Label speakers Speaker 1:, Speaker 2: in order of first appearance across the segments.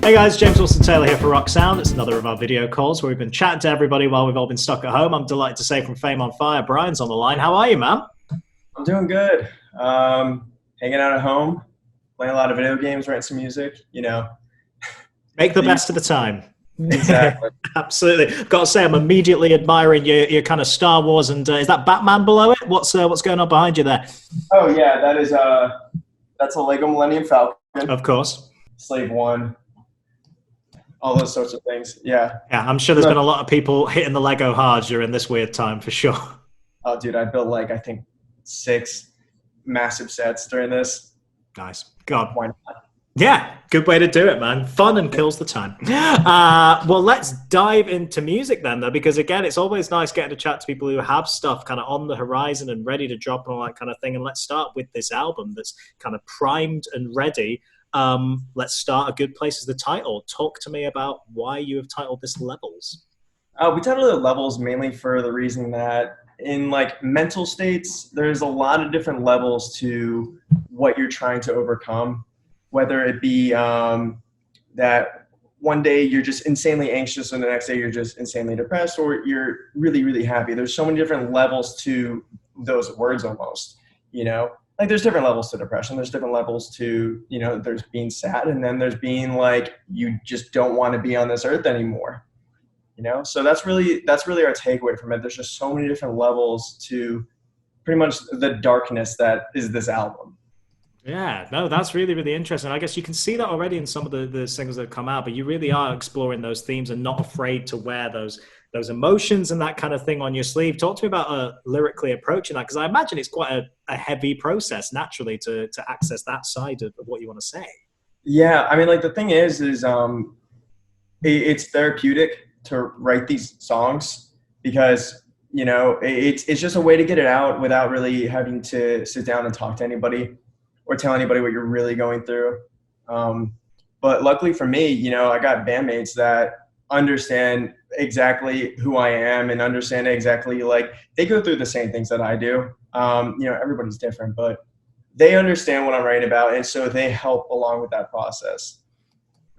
Speaker 1: Hey guys, James Wilson Taylor here for Rock Sound. It's another of our video calls where we've been chatting to everybody while we've all been stuck at home. I'm delighted to say from Fame on Fire, Bryan's on the line. How are you, man?
Speaker 2: I'm doing good. Hanging out at home, playing a lot of video games, writing some music.
Speaker 1: Make the best of the time.
Speaker 2: Exactly.
Speaker 1: Absolutely. Got to say, I'm immediately admiring your kind of Star Wars, and is that Batman below it? What's going on behind you there?
Speaker 2: Oh yeah, that's a Lego Millennium Falcon,
Speaker 1: Of course.
Speaker 2: Slave One, all those sorts of things. Yeah.
Speaker 1: Yeah, I'm sure there's been a lot of people hitting the Lego hard during this weird time for sure.
Speaker 2: Oh, dude, I built I think 6 massive sets during this.
Speaker 1: Nice. God.
Speaker 2: Why not?
Speaker 1: Yeah, good way to do it, man. Fun and kills the time. Well, let's dive into music then, though, because again, it's always nice getting to chat to people who have stuff kind of on the horizon and ready to drop and all that kind of thing. And let's start with this album that's kind of primed and ready. Let's start. A Good Place is the title. Talk to me about why you have titled this Levels.
Speaker 2: We titled it Levels mainly for the reason that in mental states, there's a lot of different levels to what you're trying to overcome. Whether it be that one day you're just insanely anxious and the next day you're just insanely depressed, or you're really, really happy. There's so many different levels to those words almost, there's different levels to depression. There's different levels to, there's being sad, and then there's being you just don't want to be on this earth anymore, So that's really our takeaway from it. There's just so many different levels to pretty much the darkness that is this album.
Speaker 1: Yeah, no, that's really, really interesting. I guess you can see that already in some of the singles that have come out, but you really are exploring those themes and not afraid to wear those emotions and that kind of thing on your sleeve. Talk to me about lyrically approaching that, because I imagine it's quite a heavy process naturally to access that side of what you want to say.
Speaker 2: Yeah, I mean, the thing is it's therapeutic to write these songs because, it's just a way to get it out without really having to sit down and talk to anybody or tell anybody what you're really going through. But luckily for me, I got bandmates that understand exactly who I am and understand exactly, they go through the same things that I do. Everybody's different, but they understand what I'm writing about. And so they help along with that process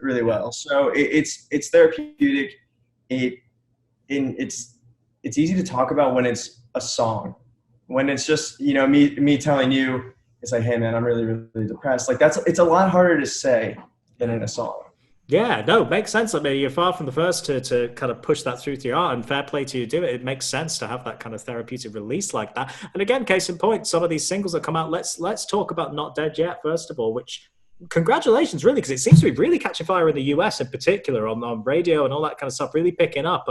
Speaker 2: really well. So it's therapeutic. It's easy to talk about when it's a song. When it's just, me telling you, it's hey man, I'm really, really depressed. It's a lot harder to say than in a song.
Speaker 1: Yeah, no, makes sense. I mean, you're far from the first to kind of push that through to your art, and fair play to you do it. It makes sense to have that kind of therapeutic release like that. And again, case in point, some of these singles that come out, let's talk about Not Dead Yet, first of all, which congratulations, really, because it seems to be really catching fire in the US in particular on radio and all that kind of stuff, really picking up.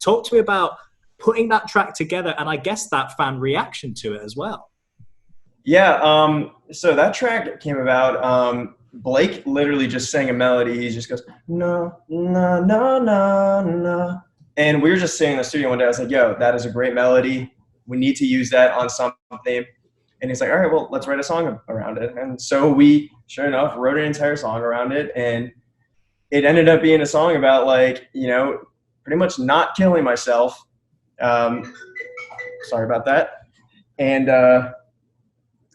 Speaker 1: Talk to me about putting that track together and I guess that fan reaction to it as well.
Speaker 2: Yeah, so that track came about, Blake literally just sang a melody. He just goes, no, no, no, no, no. And we were just sitting in the studio one day. I was like, yo, that is a great melody. We need to use that on something. And he's like, all right, well, let's write a song around it. And so we, sure enough, wrote an entire song around it. And it ended up being a song about pretty much not killing myself. Sorry about that. And, I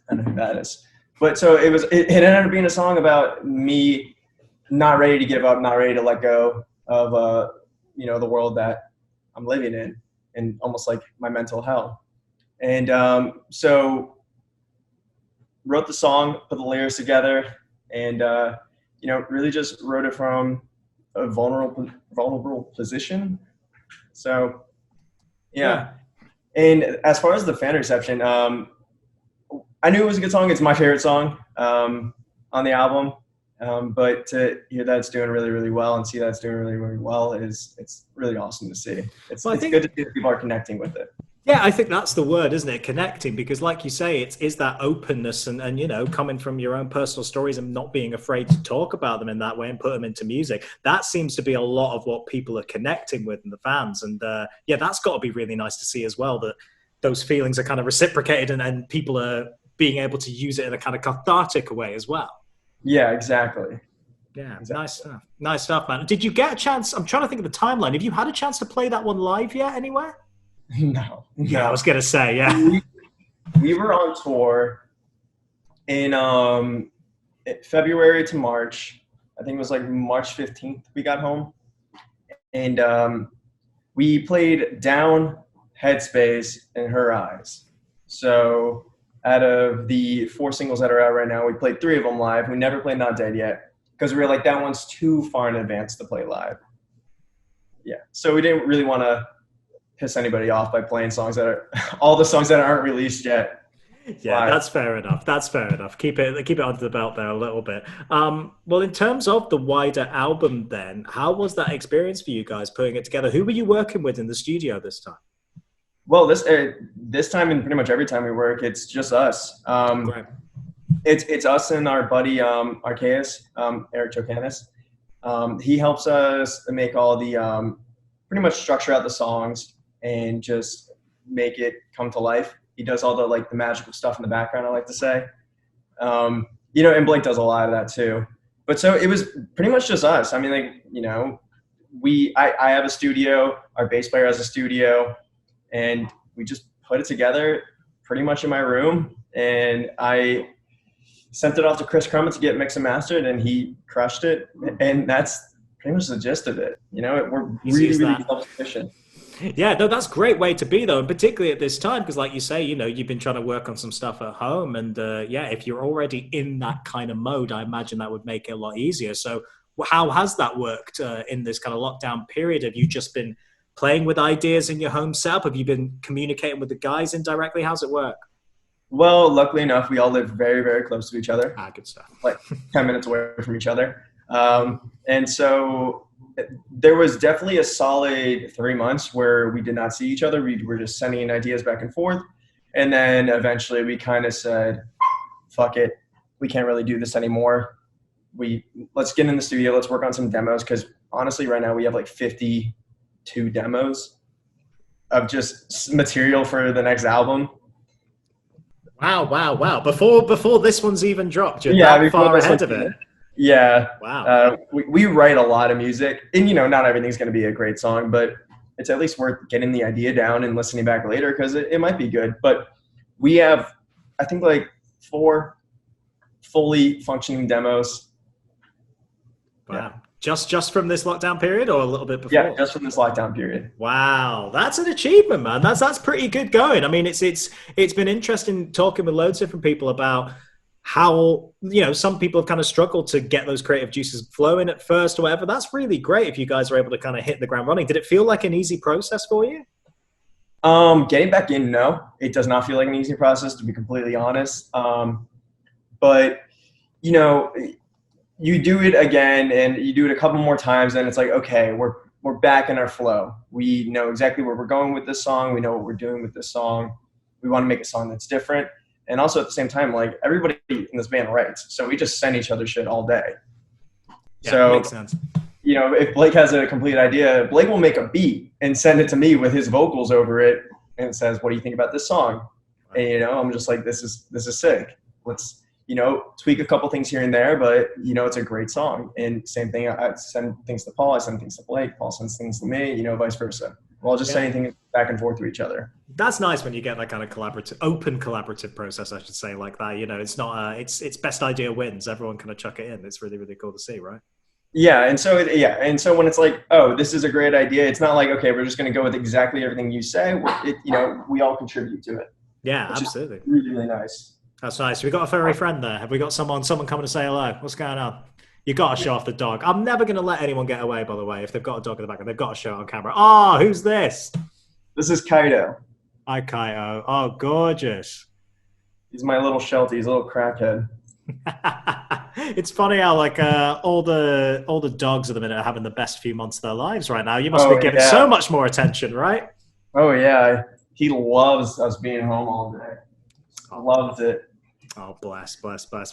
Speaker 2: don't know who that is. But so it ended up being a song about me not ready to give up, not ready to let go of, the world that I'm living in and almost like my mental hell. And so wrote the song, put the lyrics together, and, really just wrote it from a vulnerable position. So, yeah. And as far as the fan reception, I knew it was a good song. It's my favorite song on the album. But to hear that it's doing really, really well and see that it's doing really, really well it's really awesome to see. It's good to see that people are connecting with it.
Speaker 1: Yeah, I think that's the word, isn't it? Connecting, because like you say, it's that openness and coming from your own personal stories and not being afraid to talk about them in that way and put them into music. That seems to be a lot of what people are connecting with in the fans. And that's got to be really nice to see as well, that those feelings are kind of reciprocated and people are being able to use it in a kind of cathartic way as well.
Speaker 2: Yeah, exactly.
Speaker 1: Yeah, exactly. Nice stuff, man. Did you get a chance? I'm trying to think of the timeline. Have you had a chance to play that one live yet anywhere?
Speaker 2: No.
Speaker 1: Yeah, I was going to say, yeah.
Speaker 2: We were on tour in February to March I think it was like March 15th we got home. And we played Down, Headspace, and Her Eyes. So out of the 4 singles that are out right now, we played 3 of them live. We never played Not Dead Yet because we were like, that one's too far in advance to play live. Yeah. So we didn't really want to piss anybody off by playing songs that are all the songs that aren't released yet.
Speaker 1: Yeah, that's fair enough. That's fair enough. Keep it under the belt there a little bit. Well, in terms of the wider album, then, how was that experience for you guys putting it together? Who were you working with in the studio this time?
Speaker 2: Well, this time and pretty much every time we work, it's just us.
Speaker 1: Great.
Speaker 2: It's us and our buddy Arceus, Eric Chocanis. He helps us make all the pretty much structure out the songs and just make it come to life. He does all the the magical stuff in the background, I like to say. And Blake does a lot of that too. But so it was pretty much just us. I mean, I have a studio, our bass player has a studio, and we just put it together pretty much in my room. And I sent it off to Chris Crummett to get mixed and mastered, and he crushed it. And that's pretty much the gist of it. We're really self-sufficient.
Speaker 1: Yeah, no, that's a great way to be, though, and particularly at this time, because like you say, you've been trying to work on some stuff at home, and if you're already in that kind of mode, I imagine that would make it a lot easier. So how has that worked in this kind of lockdown period? Have you just been playing with ideas in your home setup? Have you been communicating with the guys indirectly? How's it work?
Speaker 2: Well, luckily enough, we all live very, very close to each other.
Speaker 1: Good stuff.
Speaker 2: Like 10 minutes away from each other. And so there was definitely a solid 3 months where we did not see each other. We were just sending in ideas back and forth. And then eventually we kind of said, fuck it. We can't really do this anymore. Let's get in the studio. Let's work on some demos. Because honestly, right now we have like 52 demos of just material for the next album.
Speaker 1: Wow. Before this one's even dropped, you're that far ahead of it.
Speaker 2: Yeah.
Speaker 1: Wow.
Speaker 2: We write a lot of music, and not everything's going to be a great song, but it's at least worth getting the idea down and listening back later because it might be good. But we have, I think, like 4 fully functioning demos.
Speaker 1: Wow. Yeah. Just from this lockdown period, or a little bit before?
Speaker 2: Yeah, just from this lockdown period.
Speaker 1: Wow, that's an achievement, man. That's pretty good going. I mean, it's been interesting talking with loads of different people about how, some people have kind of struggled to get those creative juices flowing at first or whatever. That's really great if you guys are able to kind of hit the ground running. Did it feel like an easy process for you?
Speaker 2: Getting back in, no. It does not feel like an easy process, to be completely honest. But, you do it again and you do it a couple more times and it's like, okay, we're back in our flow. We know exactly where we're going with this song. We know what we're doing with this song. We want to make a song that's different. And also at the same time, like everybody in this band writes. So we just send each other shit all day.
Speaker 1: Yeah,
Speaker 2: so,
Speaker 1: makes sense.
Speaker 2: If Blake has a complete idea, Blake will make a beat and send it to me with his vocals over it and says, what do you think about this song? And, I'm just like, this is sick. Let's, tweak a couple things here and there, but, it's a great song. And same thing, I send things to Paul, I send things to Blake, Paul sends things to me, vice versa. We're all just sending things back and forth to each other.
Speaker 1: That's nice when you get that kind of open collaborative process, I should say, like that. It's not, it's best idea wins. Everyone kind of chuck it in. It's really, really cool to see, right?
Speaker 2: Yeah. And so, when it's like, oh, this is a great idea, it's not like, okay, we're just going to go with exactly everything you say. We all contribute to it.
Speaker 1: Yeah, absolutely.
Speaker 2: Really, really nice.
Speaker 1: That's nice. We got a furry friend there. Have we got someone coming to say hello? What's going on? You got to show off the dog. I'm never going to let anyone get away, by the way, if they've got a dog in the background. They've got to show it on camera. Oh, who's this?
Speaker 2: This is Kyto.
Speaker 1: Hi, Kyto. Oh, gorgeous.
Speaker 2: He's my little Sheltie. He's a little crackhead.
Speaker 1: It's funny how all the dogs at the minute are having the best few months of their lives right now. You must be giving so much more attention, right?
Speaker 2: Oh, yeah. He loves us being home all day. Loved it.
Speaker 1: Oh, bless.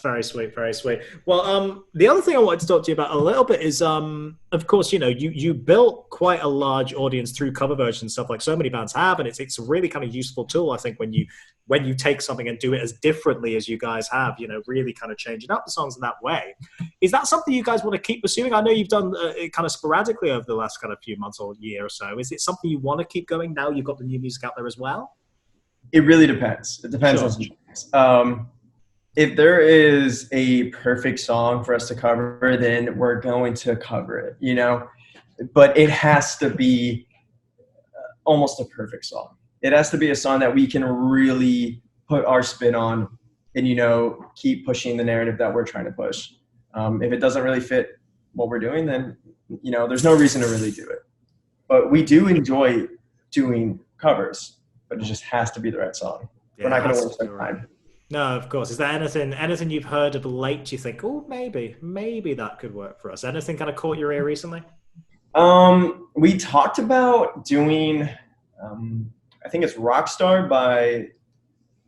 Speaker 1: Very sweet, very sweet. Well, the other thing I wanted to talk to you about a little bit is, of course, you built quite a large audience through cover versions and stuff like so many bands have, and it's a really kind of useful tool, I think, when you take something and do it as differently as you guys have, really kind of changing up the songs in that way. Is that something you guys want to keep pursuing? I know you've done it kind of sporadically over the last kind of few months or year or so. Is it something you want to keep going now you've got the new music out there as well?
Speaker 2: It really depends. It depends on some things. if there is a perfect song for us to cover, then we're going to cover it, you know? But it has to be almost a perfect song. It has to be a song that we can really put our spin on and, you know, keep pushing the narrative that we're trying to push. If it doesn't really fit what we're doing, then, you know, there's no reason to really do it. But we do enjoy doing covers, but it just has to be the right song.
Speaker 1: Yeah,
Speaker 2: We're not going to
Speaker 1: it has
Speaker 2: waste
Speaker 1: to be
Speaker 2: our
Speaker 1: right.
Speaker 2: time.
Speaker 1: No, of course. Is there anything you've heard of late? Do you think, oh, maybe that could work for us? Anything kind of caught your ear recently?
Speaker 2: We talked about doing, I think it's Rockstar by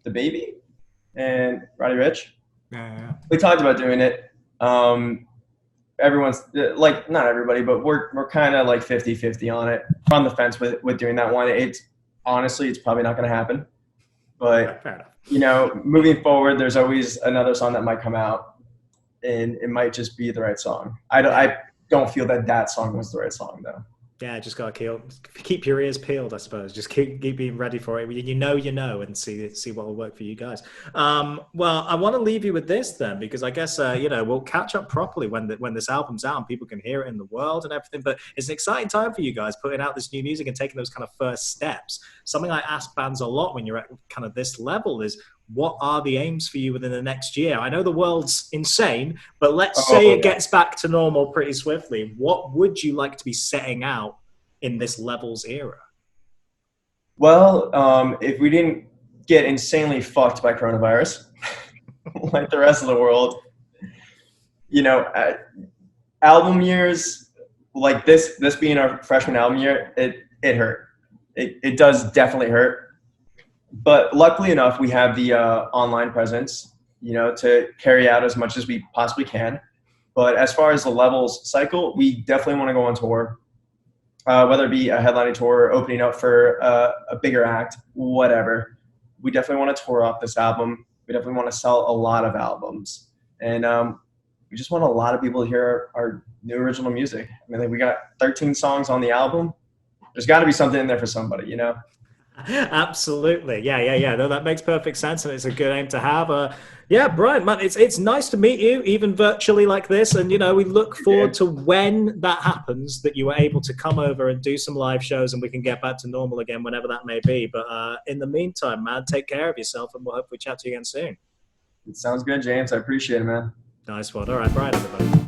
Speaker 2: The Baby and Roddy Ricch.
Speaker 1: Yeah.
Speaker 2: We talked about doing it. Everyone's like, not everybody, but we're kind of like 50-50 on it. We're on the fence with doing that one. It's honestly, it's probably not going to happen, but
Speaker 1: Fair enough.
Speaker 2: you know, moving forward, there's always another song that might come out and it might just be the right song. I don't feel that song was the right song though.
Speaker 1: Yeah, just gotta keep your ears peeled, I suppose. Just keep being ready for it. You know, and see what will work for you guys. Well, I want to leave you with this then, because I guess you know, we'll catch up properly when this album's out and people can hear it in the world and everything. But it's an exciting time for you guys putting out this new music and taking those kind of first steps. Something I ask bands a lot when you're at kind of this level is, what are the aims for you within the next year? I know the world's insane, but let's say it gets back to normal pretty swiftly. What would you like to be setting out in this Levels era?
Speaker 2: Well, if we didn't get insanely fucked by coronavirus, like the rest of the world, you know, album years like this being our freshman album year, it hurt. It does definitely hurt. But luckily enough, we have the online presence, you know, to carry out as much as we possibly can. But as far as the Levels cycle, we definitely want to go on tour, whether it be a headlining tour, opening up for a bigger act, whatever. We definitely want to tour off this album. We definitely want to sell a lot of albums. And we just want a lot of people to hear our new original music. I mean, like, we got 13 songs on the album. There's got to be something in there for somebody, you know?
Speaker 1: Absolutely. Yeah. No, that makes perfect sense, and it's a good aim to have. Yeah, Bryan, man, it's nice to meet you, even virtually like this. And, you know, we look forward to when that happens, that you are able to come over and do some live shows and we can get back to normal again, whenever that may be. But in the meantime, man, take care of yourself, and we'll hopefully chat to you again soon.
Speaker 2: It sounds good, James. I appreciate it, man.
Speaker 1: Nice one. All right, Bryan, everybody.